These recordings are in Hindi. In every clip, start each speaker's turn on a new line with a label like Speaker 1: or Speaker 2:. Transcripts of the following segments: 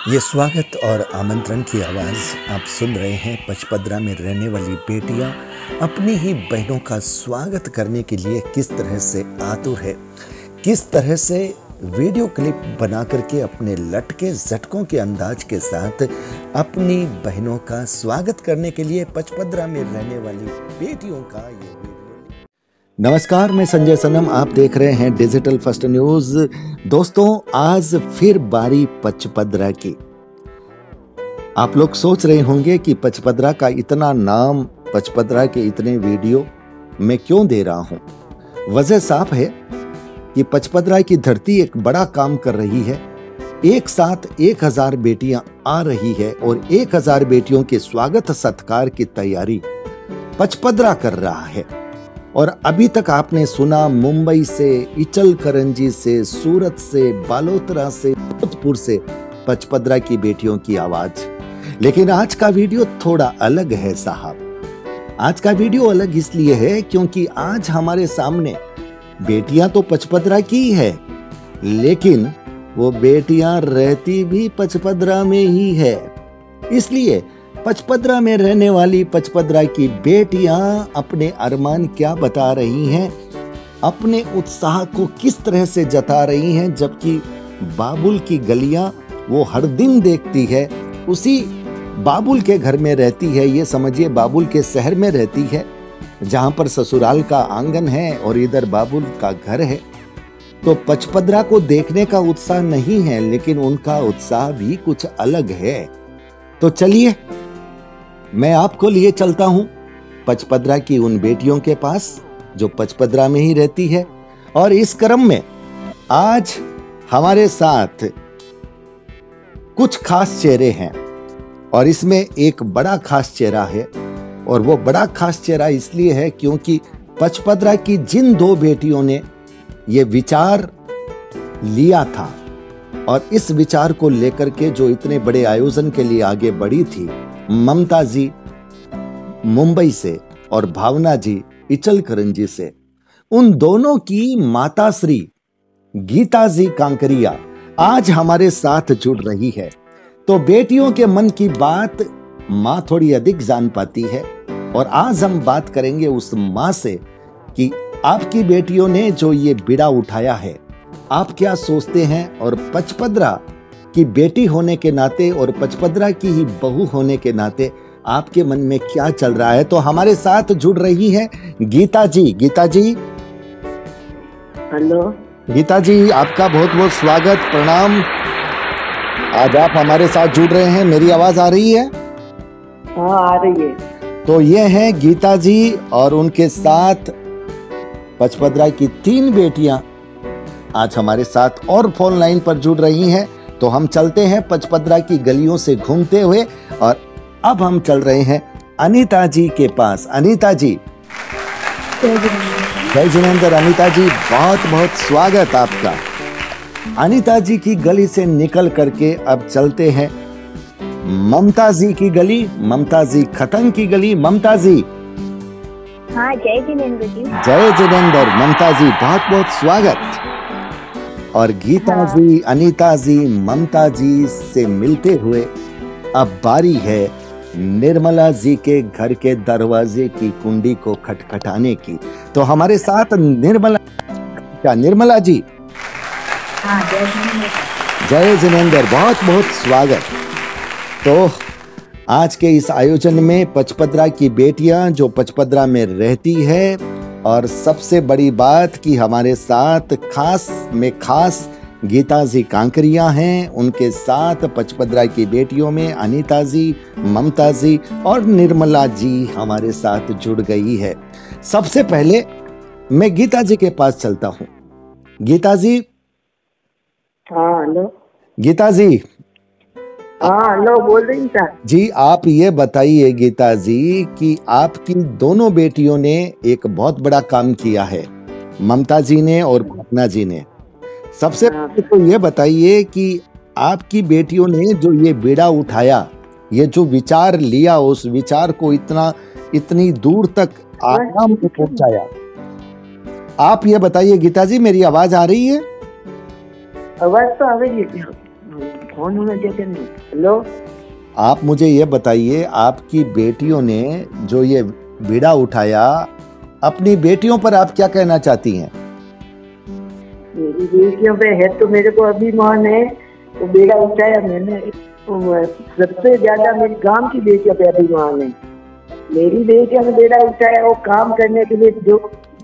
Speaker 1: ये स्वागत और आमंत्रण की आवाज़ आप सुन रहे हैं। पचपदरा में रहने वाली बेटियां अपनी ही बहनों का स्वागत करने के लिए किस तरह से आतुर है, किस तरह से वीडियो क्लिप बना करके अपने लटके झटकों के अंदाज के साथ अपनी बहनों का स्वागत करने के लिए पचपदरा में रहने वाली बेटियों का ये वीडियो। नमस्कार, मैं संजय सनम, आप देख रहे हैं डिजिटल फर्स्ट न्यूज। दोस्तों, आज फिर बारी पचपदरा की। आप लोग सोच रहे होंगे कि पचपदरा का इतना नाम, पचपदरा के इतने वीडियो मैं क्यों दे रहा हूं। वजह साफ है कि पचपदरा की धरती एक बड़ा काम कर रही है। एक साथ 1000 बेटियां आ रही है और 1000 बेटियों के स्वागत सत्कार की तैयारी पचपदरा कर रहा है। और अभी तक आपने सुना मुंबई से, इचलकरंजी से, सूरत से, बालोतरा से, जोधपुर से पचपदरा की बेटियों की आवाज। लेकिन आज का वीडियो थोड़ा अलग है साहब। आज का वीडियो अलग इसलिए है क्योंकि आज हमारे सामने बेटियां तो पचपदरा की है, लेकिन वो बेटियां रहती भी पचपदरा में ही है। इसलिए पचपदरा में रहने वाली पचपदरा की बेटियां अपने अरमान क्या बता रही हैं, अपने उत्साह को किस तरह से जता रही हैं, जबकि बाबुल की गलियां वो हर दिन देखती है, उसी बाबुल के घर में रहती है। ये समझिए बाबुल के शहर में रहती है, जहां पर ससुराल का आंगन है और इधर बाबुल का घर है। तो पचपदरा को देखने का उत्साह नहीं है, लेकिन उनका उत्साह भी कुछ अलग है। तो चलिए मैं आपको लिए चलता हूं पचपदरा की उन बेटियों के पास जो पचपदरा में ही रहती है। और इस क्रम में आज हमारे साथ कुछ खास चेहरे हैं और इसमें एक बड़ा खास चेहरा है। और वो बड़ा खास चेहरा इसलिए है क्योंकि पचपदरा की जिन 2 बेटियों ने ये विचार लिया था और इस विचार को लेकर के जो इतने बड़े आयोजन के लिए आगे बढ़ी थी, ममता जी मुंबई से और भावना जी इचलकरंजी से, उन दोनों की माता श्री गीता जी कांकरिया आज हमारे साथ जुड़ रही है। तो बेटियों के मन की बात मां थोड़ी अधिक जान पाती है और आज हम बात करेंगे उस मां से कि आपकी बेटियों ने जो ये बीड़ा उठाया है, आप क्या सोचते हैं। और पचपदरा की बेटी होने के नाते और पचपदरा की ही बहू होने के नाते आपके मन में क्या चल रहा है। तो हमारे साथ जुड़ रही हैं गीता जी। गीता जी,
Speaker 2: हेलो।
Speaker 1: गीता जी, आपका बहुत बहुत स्वागत, प्रणाम। आज आप हमारे साथ जुड़ रहे हैं, मेरी आवाज आ रही है?
Speaker 2: हाँ, आ रही है। तो
Speaker 1: ये हैं गीता जी और उनके साथ पचपदरा की 3 बेटियां आज हमारे साथ और फोन लाइन पर जुड़ रही हैं। तो हम चलते हैं पचपदरा की गलियों से घूमते हुए और अब हम चल रहे हैं अनीता जी के पास। अनीता जी, जय जिनेंद्र। अनीता जी, बहुत बहुत स्वागत आपका। अनीता जी की गली से निकल करके अब चलते हैं ममता जी की गली, ममता जी खतंग की गली। ममता जी,
Speaker 3: हाँ, जय जिनेंद्र जी।
Speaker 1: जय जिनेंद्र। ममता जी, बहुत बहुत स्वागत। और गीता जी, अनीता जी, ममता जी से मिलते हुए अब बारी है निर्मला जी के घर के दरवाजे की कुंडी को खटखटाने की। तो हमारे साथ निर्मला जी।
Speaker 3: हाँ, जय जिनेंद्र।
Speaker 1: जय जिनेंद्र, बहुत बहुत स्वागत। तो आज के इस आयोजन में पचपदरा की बेटियां जो पचपदरा में रहती है, और सबसे बड़ी बात कि हमारे साथ खास में खास गीता जी कांकरिया हैं। उनके साथ पचपदरा की बेटियों में अनीता जी, ममता जी और निर्मला जी हमारे साथ जुड़ गई है। सबसे पहले मैं गीता जी के पास चलता हूं। गीता जी।
Speaker 2: हाँ, हेलो।
Speaker 1: गीता जी।
Speaker 2: हाँ, हेलो, बोल रही था
Speaker 1: जी। आप ये बताइए गीता जी कि आपकी दोनों बेटियों ने एक बहुत बड़ा काम किया है, ममता जी ने और भावना जी ने। सबसे पहले तो ये बताइए कि आपकी बेटियों ने जो ये बीड़ा उठाया, ये जो विचार लिया, उस विचार को इतनी दूर तक आराम में पहुंचाया। आप ये बताइए गीता जी, मेरी आवाज आ रही है?
Speaker 2: आवाज तो आ रही है। फोन होना जैसे नहीं। हेलो,
Speaker 1: आप मुझे ये बताइए, आपकी बेटियों ने जो ये बीड़ा उठाया, अपनी बेटियों पर आप क्या कहना चाहती हैं?
Speaker 2: मेरी बेटियों पे है तो मेरे को अभिमान है। तो बेड़ा उठाया मैंने, तो सबसे ज्यादा मेरी गांव की बेटियों पे अभिमान है। मेरी बेटियों ने बेड़ा उठाया, वो काम करने के लिए जो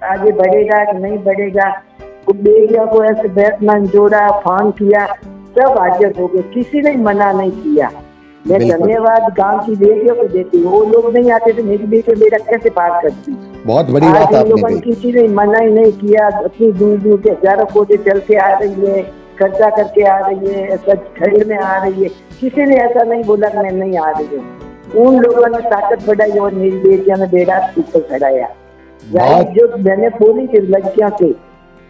Speaker 2: आगे बढ़ेगा कि नहीं बढ़ेगा, वो बेटियों को ऐसे बैट्समैन जोड़ा, फान किया, सब हाजिर हो गए, किसी ने मना नहीं किया। मैं धन्यवाद गांव की बेटियों को देती हूँ। वो लोग नहीं आते तो मेरी बेटी बेड़ा कैसे पार करती।
Speaker 1: बहुत बड़ी बात आपने कही।
Speaker 2: किसी ने मना ही नहीं किया। अपनी दूर दूर के हजारों कोटे चल के आ रही है, खर्चा करके आ रही है, खड़े में आ रही है, किसी ने ऐसा नहीं बोला कि मैं नहीं आ रही हूँ। उन लोगों ने ताकत बढ़ाई और मेरी बेटियां ने बेड़ा ऊपर चढ़ाया। जो मैंने बोली थी लड़कियों से,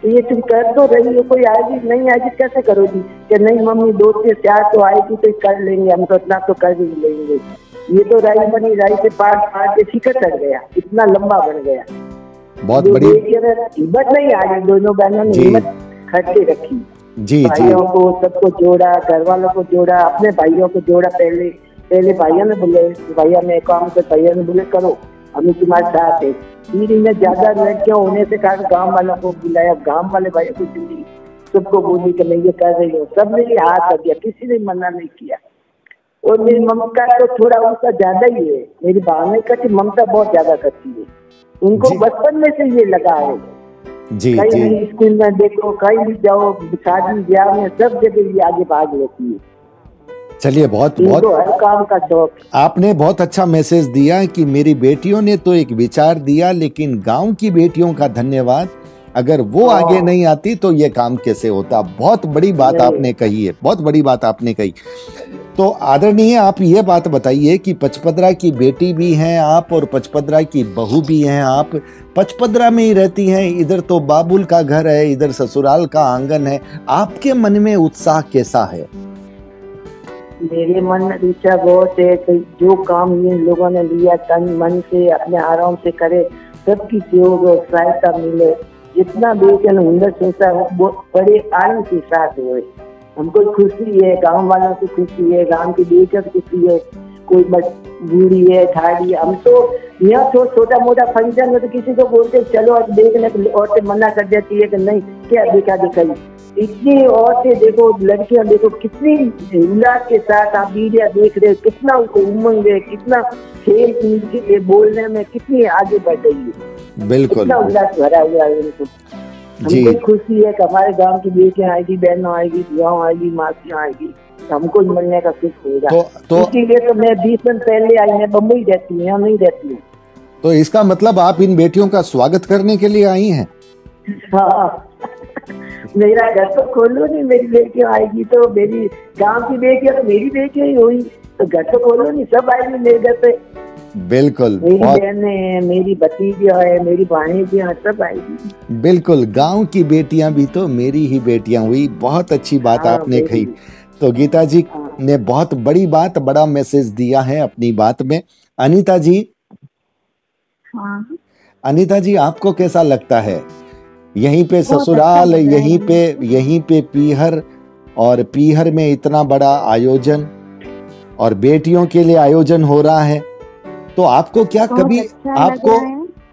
Speaker 2: तो ये तुम कर तो रही हो, कोई आएगी नहीं आएगी कैसे करोगी? कि नहीं मम्मी 2 से 4 तो आएगी तो कर लेंगे, हम तो इतना तो कर ही लेंगे। ये तो राई बनी, राई से पार के शिखर चढ़ गया, इतना लंबा बन गया।
Speaker 1: बहुत बड़ी
Speaker 2: हिम्मत नहीं आ रही, दोनों बहनों ने हिम्मत खड़े रखी।
Speaker 1: जी
Speaker 2: भाइयों को सबको जोड़ा, घर वालों को जोड़ा, अपने भाइयों को जोड़ा। पहले भाइयों ने बोले भैया मैं काम कर, भैया ने बोले करो, हमें तुम्हारे साथ है। फिर इन्हें ज्यादा लड़कियां होने से कारण गांव वालों को बुलाया, गांव वाले भाइयों को जोड़ी, सबको बोली कि मैं ये कर रही हूँ। सबने ये हाथ कर दिया, किसी ने मना नहीं किया। और मेरी ममता तो थोड़ा उनका ज्यादा ही है। मेरी बहनें करती, ममता बहुत ज्यादा करती है। उनको बचपन में से ये लगा है। कहीं भी स्कूल में देखो, कहीं भी जाओ, शादी ब्याह में सब जगह ये आगे भाग लेती है।
Speaker 1: चलिए, बहुत
Speaker 2: हर काम का शौक।
Speaker 1: आपने बहुत अच्छा मैसेज दिया कि मेरी बेटियों ने तो एक विचार दिया, लेकिन गांव की बेटियों का धन्यवाद, अगर वो आगे नहीं आती तो ये काम कैसे होता। बहुत बड़ी बात आपने कही है, बहुत बड़ी बात आपने कही। तो आदरणीय, आप ये बात बताइए कि पचपदरा की बेटी भी हैं आप और पचपदरा की बहू भी हैं आप। पचपदरा में ही रहती हैं, इधर तो बाबुल का घर है, इधर ससुराल का आंगन है। आपके मन में उत्साह कैसा है?
Speaker 2: मेरे मन में इच्छा बहुत है कि जो काम इन लोगों ने लिया तन मन से अपने आराम से करे, सबकी सहयोग और सहायता मिले। जितना बेचैन हुनर सोचा वो बड़े आनंद के साथ हुए। हमको खुशी है, गांव वालों की खुशी है, गांव की बेटियों की खुशी है। कोई बूढ़ी है, ठाड़ी, हम तो यहाँ छोटा मोटा फंक्शन में तो किसी को बोलते चलो आज देखने को, औरतें मना कर देती है कि नहीं क्या देखा दिखाई। इतनी औरतें देखो, लड़कियां देखो, कितनी उल्लास के साथ आप मीडिया देख रहे हो, कितना उनको उमंग है, कितना खेल कूद के बोलने में कितनी आगे बढ़ रही है।
Speaker 1: बिल्कुल,
Speaker 2: कितना उल्लास भरा हुआ है उनको। हमको खुशी है कि हमारे गांव की बेटियां आएगी, बहनों आएगी, बुआओं आएगी, मासियां आएगी, हमको मिलने का सुख होगा। तो इसीलिए तो मैं 20 दिन पहले आई, मैं बम्बई रहती हूँ, यहाँ नहीं रहती हूँ।
Speaker 1: तो इसका मतलब आप इन बेटियों का स्वागत करने के लिए आई हैं?
Speaker 2: हाँ, मेरा घर तो खोलो नहीं, मेरी बेटियां आएगी तो, मेरी गांव की बेटियां तो मेरी बेटियां ही हुई, तो घर तो खोलो नहीं, सब आएगी मेरे घर पे।
Speaker 1: बिल्कुल,
Speaker 2: मेरी बहनें हैं, मेरी भतीजियां है, मेरी भाणेजियां, सब आएगी।
Speaker 1: बिल्कुल, गांव की बेटियां भी तो मेरी ही बेटियां हुई। बहुत अच्छी बात आपने कही। तो गीता जी ने बहुत बड़ी बात, बड़ा मैसेज दिया है अपनी बात में। अनीता जी, अनीता जी, आपको कैसा लगता है? यहीं पे ससुराल, यहीं पे पीहर, और पीहर में इतना बड़ा आयोजन और बेटियों के लिए आयोजन हो रहा है, तो आपको क्या कभी, आपको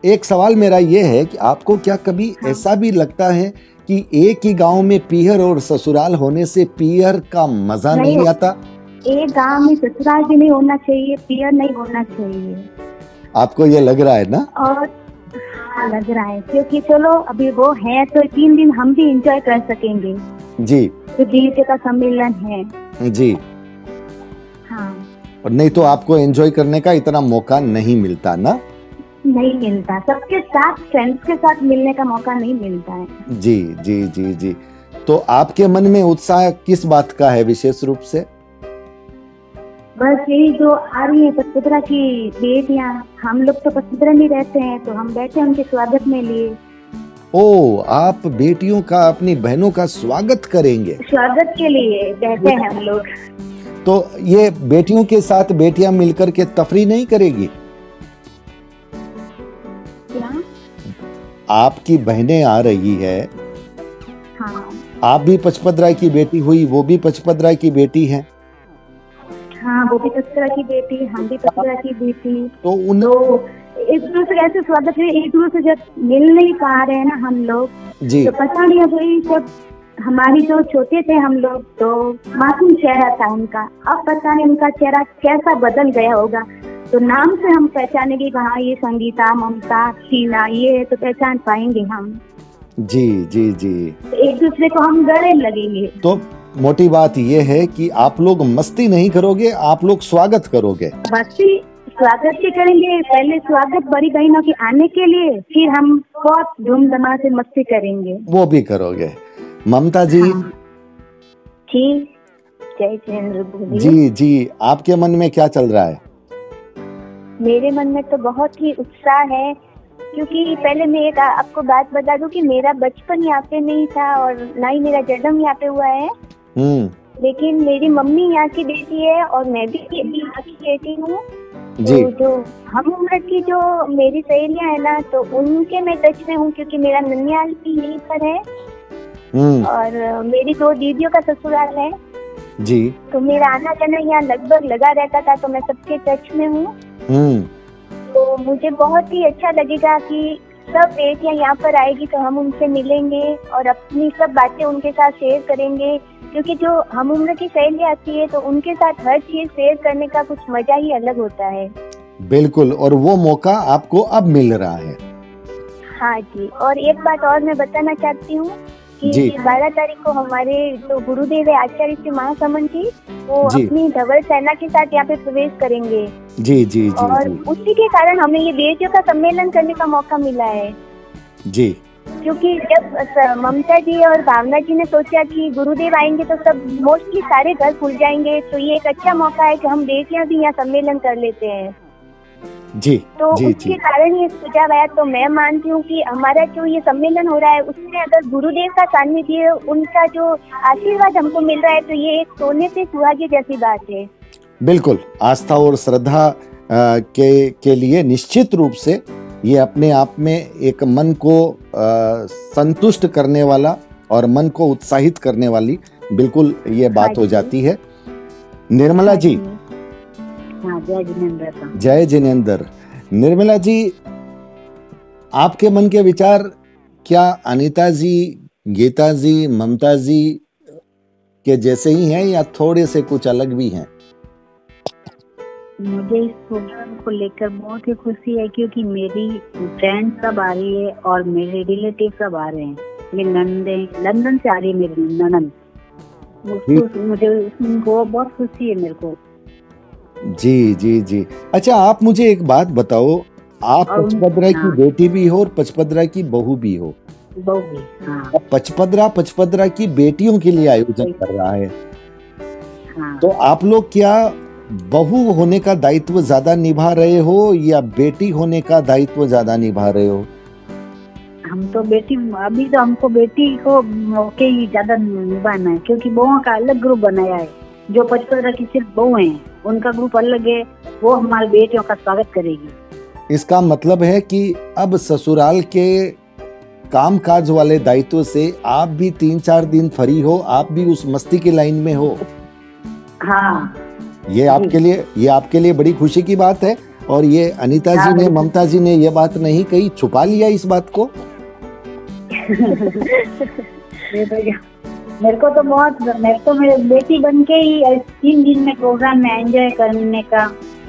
Speaker 1: एक सवाल मेरा ये है कि आपको क्या कभी ऐसा भी लगता है कि एक ही गांव में पीहर और ससुराल होने से पीहर का मजा नहीं आता?
Speaker 3: एक गांव में ससुराल भी नहीं होना चाहिए, पीहर नहीं होना चाहिए। आपको
Speaker 1: ये लग रहा है ना?
Speaker 3: और हाँ, लग रहा है, क्योंकि चलो अभी वो है तो 3 दिन हम भी एंजॉय कर सकेंगे
Speaker 1: जी।
Speaker 3: तो जीविका का सम्मेलन है
Speaker 1: जी।
Speaker 3: हाँ,
Speaker 1: और नहीं तो आपको एंजॉय करने का इतना मौका नहीं मिलता ना?
Speaker 3: नहीं मिलता, सबके साथ, फ्रेंड्स के साथ मिलने का मौका नहीं मिलता है। जी
Speaker 1: जी जी जी। तो आपके मन में उत्साह किस बात का है विशेष रूप से?
Speaker 3: बस यही जो आ रही है पचपदरा की बेटियां, हम लोग तो पचपदरा में रहते हैं, तो हम बैठे उनके स्वागत में लिए।
Speaker 1: ओ, आप बेटियों का, अपनी बहनों का स्वागत करेंगे?
Speaker 3: स्वागत के लिए बैठे हैं हम लोग।
Speaker 1: तो ये बेटियों के साथ बेटियां मिलकर के तफरीह नहीं करेगी?
Speaker 3: क्या?
Speaker 1: आपकी बहनें आ रही है,
Speaker 3: हाँ,
Speaker 1: आप भी पचपदरा की बेटी हुई, वो भी पचपदरा की बेटी है।
Speaker 3: हाँ, वो भी पचपदरा की बेटी, हम भी पचपदरा की बेटी।
Speaker 1: तो उन
Speaker 3: एक दूसरे ऐसे स्वागत है, एक दूसरे से जब मिल नहीं पा रहे हैं ना हम लोग,
Speaker 1: जी
Speaker 3: तो पता नहीं है भाई, जब हमारी जो छोटे थे हम लोग तो मासूम चेहरा था उनका, अब पता नहीं उनका चेहरा कैसा बदल गया होगा। तो नाम से हम पहचानेंगे कि हाँ ये संगीता, ममता, शीना, ये है तो पहचान पाएंगे हम।
Speaker 1: जी जी जी।
Speaker 3: तो एक दूसरे को हम गले लगेंगे।
Speaker 1: तो मोटी बात ये है कि आप लोग मस्ती नहीं करोगे, आप लोग स्वागत करोगे।
Speaker 3: मस्ती स्वागत भी करेंगे, पहले स्वागत बड़ी बहनों के आने के लिए, फिर हम बहुत धूमधाम से मस्ती करेंगे।
Speaker 1: वो भी करोगे। ममता जी।
Speaker 3: हाँ। जी, जय जिनेंद्र बोलिए।
Speaker 1: जी जी, आपके मन में क्या चल रहा है?
Speaker 3: मेरे मन में तो बहुत ही उत्साह है, क्योंकि पहले मैं एक आपको बात बता दूं कि मेरा बचपन यहाँ पे नहीं था और ना ही मेरा जन्म यहाँ पे हुआ है। लेकिन मेरी मम्मी यहाँ की बेटी है और मैं भी यहाँ की बेटी हूँ। तो जो हम उम्र की जो मेरी सहेलियाँ है ना, तो उनके मैं टच में हूँ, क्योंकि मेरा ननिहाल भी यहीं पर है और मेरी 2 दीदियों का ससुराल है
Speaker 1: जी।
Speaker 3: तो मेरा आना जाना यहाँ लगभग लगा रहता था, तो मैं सबके टच में हूँ। तो मुझे बहुत ही अच्छा लगेगा कि सब बेटियां यहाँ पर आएगी तो हम उनसे मिलेंगे और अपनी सब बातें उनके साथ शेयर करेंगे, क्योंकि जो हम उम्र की सहेली आती है तो उनके साथ हर चीज शेयर करने का कुछ मजा ही अलग होता है।
Speaker 1: बिल्कुल, और वो मौका आपको अब मिल रहा है।
Speaker 3: हाँ जी, और एक बात और मैं बताना चाहती हूँ कि 12 तारीख को हमारे जो गुरुदेव है आचार्य श्री महासमन जी, वो अपनी धवल सेना के साथ यहाँ पे प्रवेश करेंगे।
Speaker 1: जी जी जी।
Speaker 3: और उसी के कारण हमें ये बेटियों का सम्मेलन करने का मौका मिला है
Speaker 1: जी।
Speaker 3: क्योंकि जब ममता जी और भावना जी ने सोचा कि गुरुदेव आएंगे तो सब मोस्टली सारे घर खुल जाएंगे, तो ये एक अच्छा मौका है कि हम बेटियां भी यहाँ सम्मेलन कर लेते हैं।
Speaker 1: जी।
Speaker 3: तो उसके कारण ये सुझाव आया। तो मैं मानती हूँ कि हमारा जो ये सम्मेलन हो रहा है उसमें अगर गुरुदेव का सानिध्य, उनका जो आशीर्वाद हमको मिल रहा है, तो ये एक सोने पे सुहागे जैसी बात है।
Speaker 1: बिल्कुल, आस्था और श्रद्धा के लिए निश्चित रूप से ये अपने आप में एक मन को संतुष्ट करने वाला और मन को उत्साहित करने वाली बिल्कुल ये बात हो जाती है। निर्मला जी।
Speaker 3: जय जिनेंद्र।
Speaker 1: जय जिनेंद्र। निर्मला जी, आपके मन के विचार क्या अनीता जी, गीता जी, ममता जी के जैसे ही हैं या थोड़े से कुछ अलग भी हैं?
Speaker 4: मुझे इस प्रोग्राम को लेकर बहुत ही खुशी है, क्योंकि मेरी फ्रेंड सब आ रही है और मेरे रिलेटिव सब आ रहे हैं। मेरी ननद लंदन से आ रही है, मेरी ननद। मुझे उनको बहुत खुशी है मेरे को।
Speaker 1: जी जी जी। अच्छा, आप मुझे एक बात बताओ, आप पचपदरा की बेटी भी हो और पचपदरा की बहू भी हो।
Speaker 4: बहू भी, हाँ।
Speaker 1: पचपदरा की बेटियों के लिए आयोजन कर रहा है।
Speaker 4: हाँ।
Speaker 1: तो आप लोग क्या बहू होने का दायित्व ज्यादा निभा रहे हो या बेटी होने का दायित्व ज्यादा निभा रहे हो?
Speaker 4: हम तो बेटी, अभी तो हमको बेटी को मौके ही ज्यादा निभाना है, क्योंकि बहुओं का अलग ग्रुप बनाया है। जो पचपदरा की सिर्फ बहू हैं, उनका ग्रुप अलग है, वो हमारे बेटियों का स्वागत करेगी।
Speaker 1: इसका मतलब है कि अब ससुराल के काम काज वाले दायित्व से आप भी 3-4 दिन फ्री हो, आप भी उस मस्ती की लाइन में हो।
Speaker 4: हाँ,
Speaker 1: ये आपके लिए बड़ी खुशी की बात है। और ये अनीता जी ने, ममता जी ने ये बात नहीं कही, छुपा लिया इस बात को।
Speaker 4: मेरे को तो मेरे बेटी बन के ही 3 दिन में प्रोग्राम में एंजॉय करने का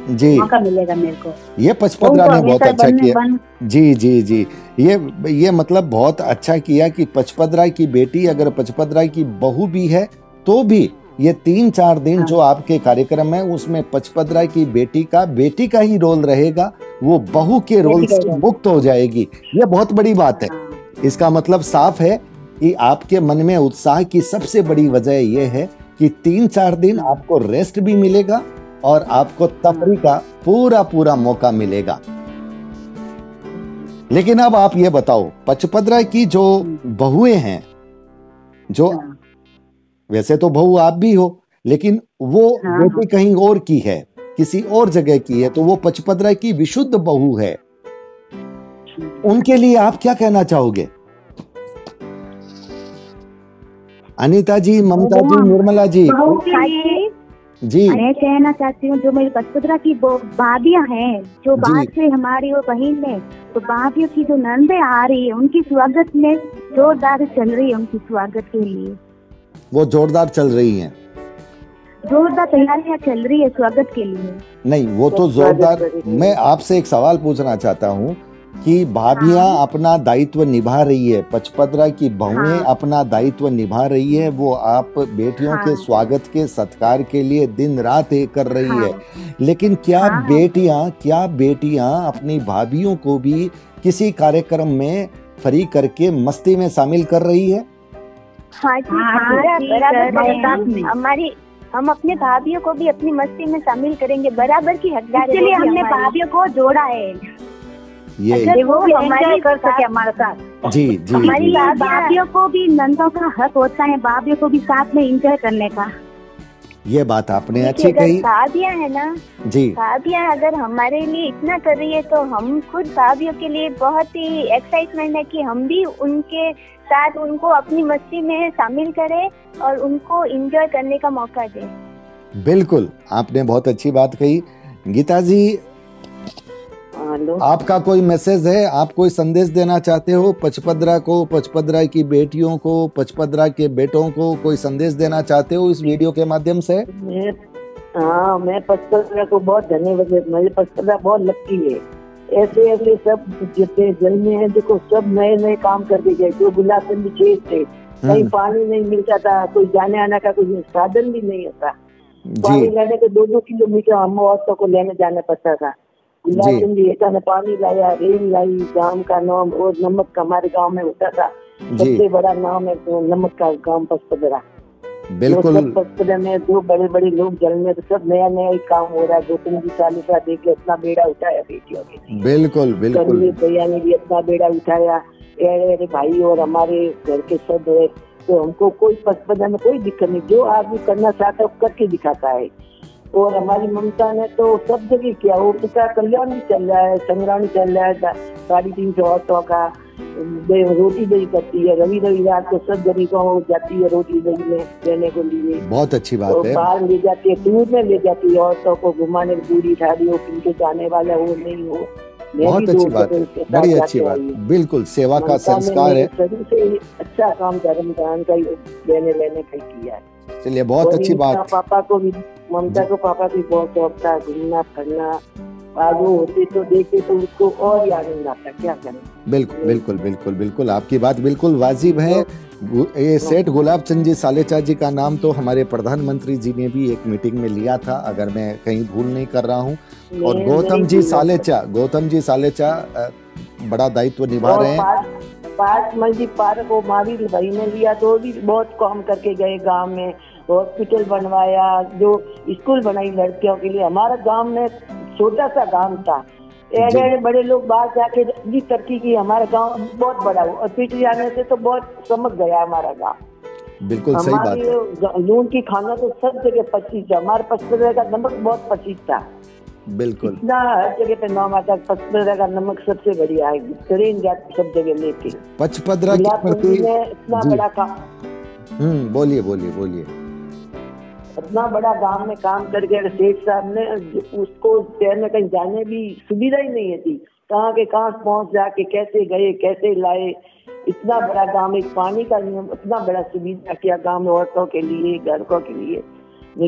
Speaker 4: मौका मिलेगा मेरे को।
Speaker 1: ये पचपदरा ने बहुत अच्छा किया। जी जी जी। ये मतलब बहुत अच्छा किया कि पचपदरा की बेटी अगर पचपदरा की बहू भी है तो भी ये 3-4 दिन जो आपके कार्यक्रम है उसमें पचपदरा की बेटी का ही रोल रहेगा, वो बहू के रोल से मुक्त हो जाएगी। ये बहुत बड़ी बात है। इसका मतलब साफ है कि आपके मन में उत्साह की सबसे बड़ी वजह यह है कि 3-4 दिन आपको रेस्ट भी मिलेगा और आपको तफरी का पूरा मौका मिलेगा। लेकिन अब आप ये बताओ, पचपदरा की जो बहुएं हैं, जो वैसे तो बहू आप भी हो, लेकिन वो बेटी कहीं और की है, किसी और जगह की है, तो वो पचपदरा की विशुद्ध बहू है। उनके लिए आप क्या कहना चाहोगे? अनीता जी, ममता जी, निर्मला जी जी,
Speaker 4: मैं कहना चाहती हूँ जो मेरी पचपदरा की भाभियाँ हैं, जो बाहर से हमारी वो बहन है, तो भाभियों की जो नंदे आ रही है उनकी स्वागत में जोरदार चल रही है, उनकी स्वागत के लिए
Speaker 1: वो जोरदार चल रही हैं,
Speaker 4: जोरदार तैयारियां चल रही है स्वागत के लिए।
Speaker 1: नहीं वो तो जोरदार। मैं आपसे एक सवाल पूछना चाहता हूँ कि भाभियां अपना दायित्व निभा रही है, पचपदरा की बहुएं अपना दायित्व निभा रही है, वो आप बेटियों के स्वागत के सत्कार के लिए दिन रात एक कर रही है, लेकिन क्या बेटियां अपनी भाभियों को भी किसी कार्यक्रम में फ्री करके मस्ती में शामिल कर रही है?
Speaker 3: हाँ जी, बराबर हमारी, हम अपने भाभियों को भी अपनी मस्ती में शामिल करेंगे, बराबर की हकदार है,
Speaker 4: इसलिए हमने भाभियों को जोड़ा है।
Speaker 1: ये
Speaker 4: वो भी एंजॉय कर सके हमारे साथ।
Speaker 1: जी,
Speaker 4: हमारी भाभियों को भी नंदों का हक होता है, भाभियों को भी साथ में एंजॉय करने का।
Speaker 1: ये बात आपने अच्छी कही।
Speaker 3: भाभियां है ना
Speaker 1: जी,
Speaker 3: भाभियां अगर हमारे लिए इतना कर रही है तो हम खुद भाभियों के लिए बहुत ही एक्साइटमेंट है कि हम भी उनके साथ उनको अपनी मस्ती में शामिल करें और उनको एंजॉय करने का मौका दें।
Speaker 1: बिल्कुल, आपने बहुत अच्छी बात कही। गीता जी, आपका कोई मैसेज है, आप कोई संदेश देना चाहते हो पचपदरा को, पचपदरा की बेटियों को, पचपदरा के बेटों को कोई संदेश देना चाहते हो इस वीडियो के माध्यम से?
Speaker 2: मैं पचपदरा को बहुत धन्यवाद, मेरे पचपदरा बहुत लकी है। ऐसे ऐसे सब जितने जल में है देखो, सब नए नए काम करके गए। जो गुलाबचंद खेत थे, कहीं पानी नहीं मिलता था, कोई जाने आने का कोई साधन भी नहीं होता, पानी लेने के 2-2 किलोमीटर हम औरतों को लेने जाना पड़ता था। गुलाबचंद ने पानी लाया, रेल लाई, गांव का नाम और नमक हमारे गांव में होता था, सबसे बड़ा नाम है तो नमक का गांव पचपदरा।
Speaker 1: बिल्कुल,
Speaker 2: पचपदरा में 2 बड़े बड़े लोग जल में, तो सब नया नया ही काम हो रहा है। गौतम जी चालीसा देख के इतना बेड़ा उठाया बेटियों के।
Speaker 1: बिल्कुल बिल्कुल,
Speaker 2: भैया ने भी इतना बेड़ा उठाया, अरे भाई और हमारे घर के सब है, तो हमको कोई पचपदरा में कोई दिक्कत नहीं, जो आदमी करना चाहता है करके दिखाता है। और हमारी ममता ने तो सब जगह किया, वो उसका कल्याण भी चल रहा है, संग्राम चल रहा है, 350 औरतों का रोटी दही करती है, रविवार को सब गरीबों को जाती है रोटी दही में देने को लिए।
Speaker 1: बहुत अच्छी बात है।
Speaker 2: बाहर ले जाती है, टूर में ले जाती है औरतों को घुमाने, पूरी ठाड़ी हो, पीछे जाने वाला हो नहीं हो।
Speaker 1: बहुत अच्छी बात है, बड़ी अच्छी बात, बिल्कुल सेवा का संस्कार है।
Speaker 2: शुरू से अच्छा काम धर्म दान का लेने का किया है।
Speaker 1: चलिए, बहुत अच्छी बात।
Speaker 2: पापा को भी, ममता को पापा भी बहुत शौक था घूमना फिरना, आज वो होते तो देखते तो उसको और ही आनंद आता, क्या करें।
Speaker 1: बिल्कुल बिल्कुल बिल्कुल बिल्कुल, आपकी बात बिल्कुल वाजिब है। ये सेठ गुलाबचंद जी सालेचा जी का नाम तो हमारे प्रधानमंत्री जी ने भी एक मीटिंग में लिया था, अगर मैं कहीं भूल नहीं कर रहा हूँ। और गौतम जी सालेचा बड़ा दायित्व निभा रहे हैं।
Speaker 2: पार्क को मारी भाई ने लिया तो भी बहुत काम करके गए, गांव में हॉस्पिटल बनवाया, जो स्कूल बनाई लड़कियों के लिए। हमारा गांव में छोटा सा गांव था, ऐसे बड़े लोग बाहर जाके भी तरक्की की, हमारा गांव बहुत बड़ा हुआ और पिट जाने से तो बहुत चमक गया हमारा गांव।
Speaker 1: बिल्कुल सही बात है।
Speaker 2: लून की खाना तो सब जगह 25 था, हमारे पचपदरा का नमक बहुत 25 था।
Speaker 1: बिल्कुल,
Speaker 2: इतना हर जगह पे नाम आता, पचपदरा का नमक सबसे बढ़िया है, ट्रेन जाती सब जगह लेके।
Speaker 1: पचपदरा के प्रति
Speaker 2: इतना बड़ा काम,
Speaker 1: बोलिए।
Speaker 2: इतना बड़ा गांव में काम करके सेठ साहब ने, उसको शहर में कहीं जाने भी सुविधा ही नहीं थी, कहाँ के कहाँ पहुंच जाके कैसे गए कैसे लाए। इतना बड़ा गांव, एक पानी का नियम, इतना बड़ा सुविधा किया गांव में औरतों के लिए, लड़कों के लिए।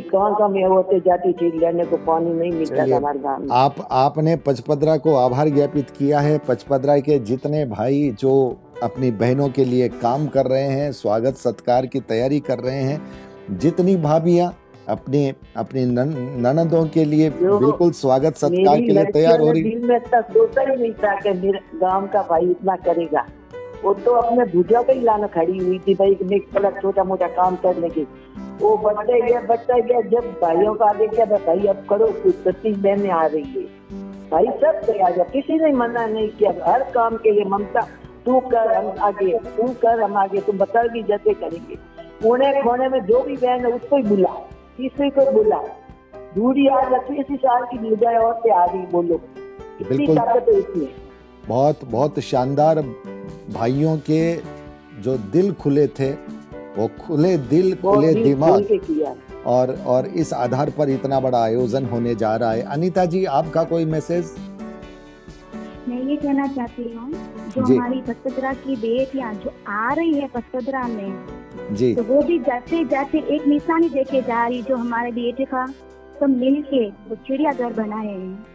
Speaker 2: कौन सा में होते जाती थी लेने को पानी नहीं मिलता था हमारे गांव में।
Speaker 1: आपने पचपदरा को आभार ज्ञापित किया है। पचपदरा के जितने भाई जो अपनी बहनों के लिए काम कर रहे हैं, स्वागत सत्कार की तैयारी कर रहे हैं, जितनी भाभियां अपनी ननदों के लिए बिल्कुल स्वागत सत्कार के लिए तैयार हो रही।
Speaker 2: दिल में इतना सोचा ही नहीं था कि मेरे गांव का भाई इतना करेगा। वो तो अपने भुजा पे ही लाना खड़ी हुई थी भाई, बड़ा छोटा मोटा काम करने की। वो बढ़ते गया, जब भाइयों का आगे क्या भाई अब करो कुछ, 36 बहनें आ रही है भाई, सब तैयार है, किसी ने मना नहीं किया। हर काम के लिए ममता, तू कर हम आगे, तू कर हम आगे, तुम बता भी जैसे करेंगे। कोने में जो भी बहन है उसको ही बुला, किसी को बुला। दूरी आज 80 साल की बुझाए और से आ रही, बोलो इतनी ताकत है इसमें।
Speaker 1: बहुत शानदार भाइयों के जो दिल खुले थे वो खुले दिल
Speaker 2: वो
Speaker 1: खुले
Speaker 2: भी
Speaker 1: दिमाग
Speaker 2: बोल के किया।
Speaker 1: और इस आधार पर इतना बड़ा आयोजन होने जा रहा है। अनीता जी, आपका कोई मैसेज?
Speaker 3: मैं ये कहना चाहती हूँ, जो
Speaker 1: जी
Speaker 3: हमारी पचपदरा की बेटियां जो आ रही है पचपदरा में,
Speaker 1: जी
Speaker 3: तो वो भी जाते जाते एक निशानी देके जा रही, जो हमारे बेटे का सब मिल के वो चिड़ियाघर बनाए हैं।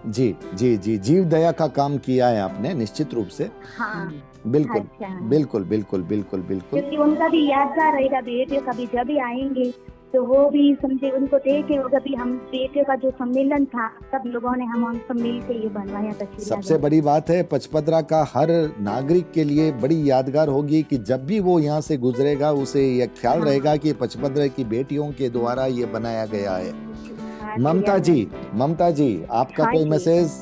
Speaker 1: जी जी जी, जीव दया का काम किया है आपने, निश्चित रूप से।
Speaker 3: हाँ।
Speaker 1: बिल्कुल
Speaker 3: अच्छा।
Speaker 1: बिल्कुल बिल्कुल बिल्कुल बिल्कुल।
Speaker 3: क्योंकि उनका भी यादगार रहेगा, बेटे का भी जब भी आएंगे तो वो भी समझे, उनको देखे होगा भी हम बेटे का जो सम्मेलन था सब लोगों ने हम सब मिल के ये बनवाया था चिड़ियाघर।
Speaker 1: सबसे बड़ी बात है, पचपदरा का हर नागरिक के लिए बड़ी यादगार होगी कि जब भी वो यहाँ से गुजरेगा उसे यह ख्याल
Speaker 3: हाँ।
Speaker 1: रहेगा कि पचपदरा की बेटियों के द्वारा ये बनाया गया है।
Speaker 3: हाँ,
Speaker 1: ममता जी, ममता जी, आपका
Speaker 3: हाँ
Speaker 1: कोई
Speaker 3: जी।
Speaker 1: मैसेज?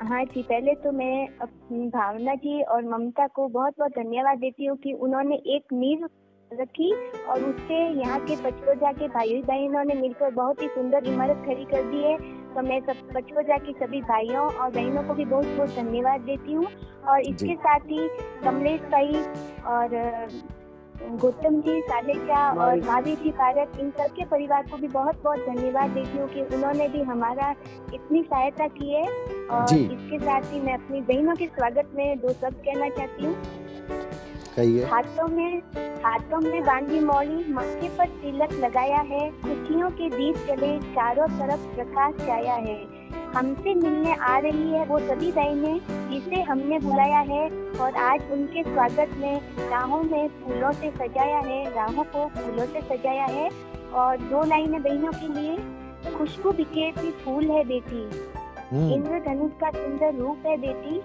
Speaker 3: हाँ जी, पहले तो मैं अपनी भावना जी और ममता को बहुत बहुत धन्यवाद देती हूँ कि उन्होंने एक नींव रखी और उससे यहाँ के पचपदरा के भाई बहनों ने मिलकर बहुत ही सुंदर इमारत खड़ी कर दी है। तो मैं सब पचपदरा के सभी भाइयों और बहनों को भी बहुत बहुत धन्यवाद देती हूँ। और इसके साथ ही कमलेश भाई और गौतम जी, सालेजा और भाभी जी, भारत, इन सबके परिवार को भी बहुत बहुत धन्यवाद देती हूँ कि उन्होंने भी हमारा इतनी सहायता की है। और
Speaker 1: जी।
Speaker 3: इसके साथ ही मैं अपनी बहनों के स्वागत में दो शब्द कहना चाहती हूँ।
Speaker 1: कहिए।
Speaker 3: हाथों में बांधी मौली, माथे पर तिलक लगाया है, खुशियों के दीप जले, चारों तरफ प्रकाश छाया है। हमसे मिलने आ रही है वो सभी बहनें जिसे हमने बुलाया है और आज उनके स्वागत में राहों में फूलों से सजाया है, राहों को फूलों से सजाया है। और दो लाइनें बहनों के लिए। खुशबू बिखेरती फूल है बेटी, इंद्रधनुष का सुंदर रूप है बेटी,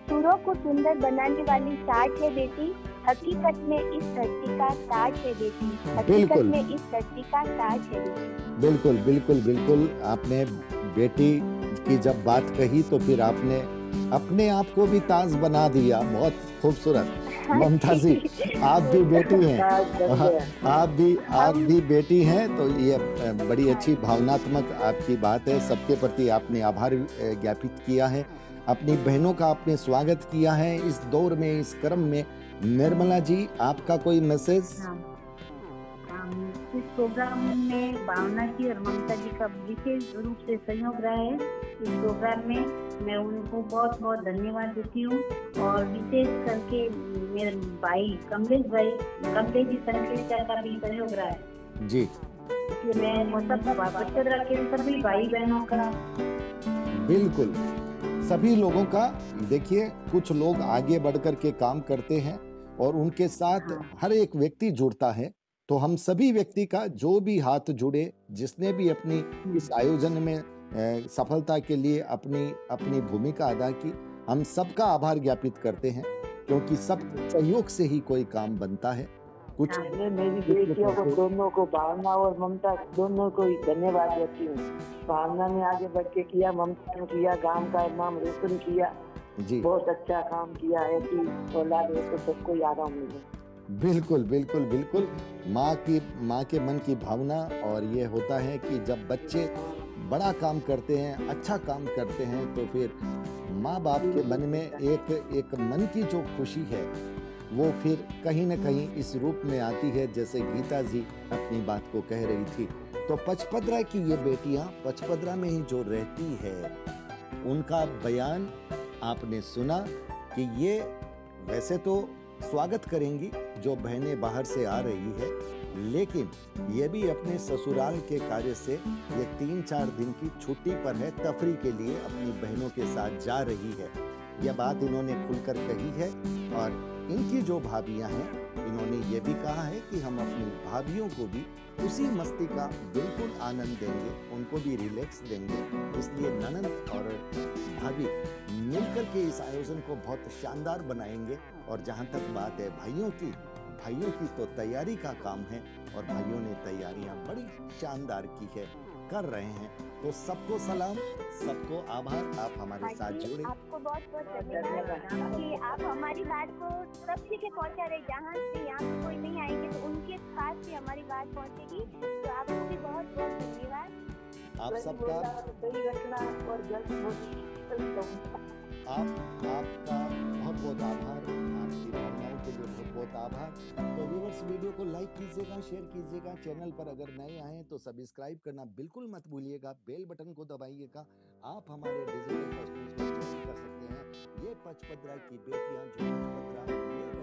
Speaker 3: सुरों को सुंदर बनाने वाली साज है बेटी, हकीकत में इस धरती का ताज है बेटी, हकीकत में इस धरती का ताज है बेटी।
Speaker 1: बिल्कुल बिल्कुल बिल्कुल। आपने बेटी की जब बात कही तो फिर आपने अपने आप को भी ताज बना दिया। बहुत खूबसूरत। ममता जी, आप भी बेटी हैं, आप भी बेटी हैं, तो ये बड़ी अच्छी भावनात्मक आपकी बात है। सबके प्रति आपने आभार ज्ञापित किया है, अपनी बहनों का आपने स्वागत किया है इस दौर में, इस क्रम में। निर्मला जी, आपका कोई मैसेज?
Speaker 4: इस प्रोग्राम में भावना जी और ममता जी का विशेष रूप से सहयोग रहा है। इस प्रोग्राम में मैं उनको बहुत बहुत धन्यवाद देती हूँ। और विशेष करके मेरे भाई कमलेश जी संकेत का भी सहयोग रहा है
Speaker 1: जी।
Speaker 4: इसलिए मैं वो सब पचपदरा के सभी भाई बहनों का,
Speaker 1: बिल्कुल सभी लोगों का। देखिए, कुछ लोग आगे बढ़ कर के काम करते हैं और उनके साथ हर एक व्यक्ति जुड़ता है। तो हम सभी व्यक्ति का जो भी हाथ जुड़े, जिसने भी अपनी इस आयोजन में सफलता के लिए अपनी भूमिका अदा की, हम सबका आभार ज्ञापित करते हैं, क्योंकि सब सहयोग से ही कोई काम बनता है। कुछ
Speaker 2: मैं मेरी बेटियों को दोनों को, भावना और ममता दोनों को ही धन्यवाद देती हूँ। भावना ने आगे बढ़ के किया, ममता ने किया, गांव का नाम रोशन किया जी। बहुत अच्छा काम किया है कि औलाद हो तो सबको आराम मिले।
Speaker 1: बिल्कुल बिल्कुल बिल्कुल। माँ के मन की भावना। और ये होता है कि जब बच्चे बड़ा काम करते हैं, अच्छा काम करते हैं, तो फिर माँ बाप के मन में एक मन की जो खुशी है वो फिर कहीं न कहीं इस रूप में आती है, जैसे गीता जी अपनी बात को कह रही थी। तो पचपदरा की ये बेटियां पचपदरा में ही जो रहती है, उनका बयान आपने सुना कि ये वैसे तो स्वागत करेंगी जो बहनें बाहर से आ रही है, लेकिन ये भी अपने ससुराल के कार्य से ये 3-4 दिन की छुट्टी पर है, तफरी के लिए अपनी बहनों के साथ जा रही है। यह बात इन्होंने खुलकर कही है। और इनकी जो भाभियां हैं, इन्होंने ये भी कहा है कि हम अपनी भाभियों को भी उसी मस्ती का बिल्कुल आनंद देंगे, उनको भी रिलैक्स देंगे। इसलिए ननद और भाभी मिलकर के इस आयोजन को बहुत शानदार बनाएंगे। और जहां तक बात है भाइयों की तो तैयारी का काम है, और भाइयों ने तैयारियां बड़ी शानदार की है, कर रहे हैं। तो सबको सलाम, सबको आभार, आप हमारे साथ जुड़े।
Speaker 3: आपको बहुत बहुत धन्यवाद कि आप हमारी बात को सब जगह पहुंचा रहे। जहाँ से यहाँ पे कोई नहीं आएंगे तो उनके पास भी हमारी बात पहुंचेगी। तो आपको भी बहुत बहुत धन्यवाद।
Speaker 1: आप सबका
Speaker 2: सही रखना और जल्द
Speaker 1: आपका बहुत बहुत आभार। आपकी भावनाओं के लिए बहुत बहुत आभार। तो व्यूअर्स, वीडियो को लाइक कीजिएगा, शेयर कीजिएगा। चैनल पर अगर नए आए तो सब्सक्राइब करना बिल्कुल मत भूलिएगा, बेल बटन को दबाइएगा। आप हमारे डिजिटल फर्स्ट न्यूज पर ज्वाइन कर सकते हैं। ये पचपदरा की बेटियां जो पचपदरा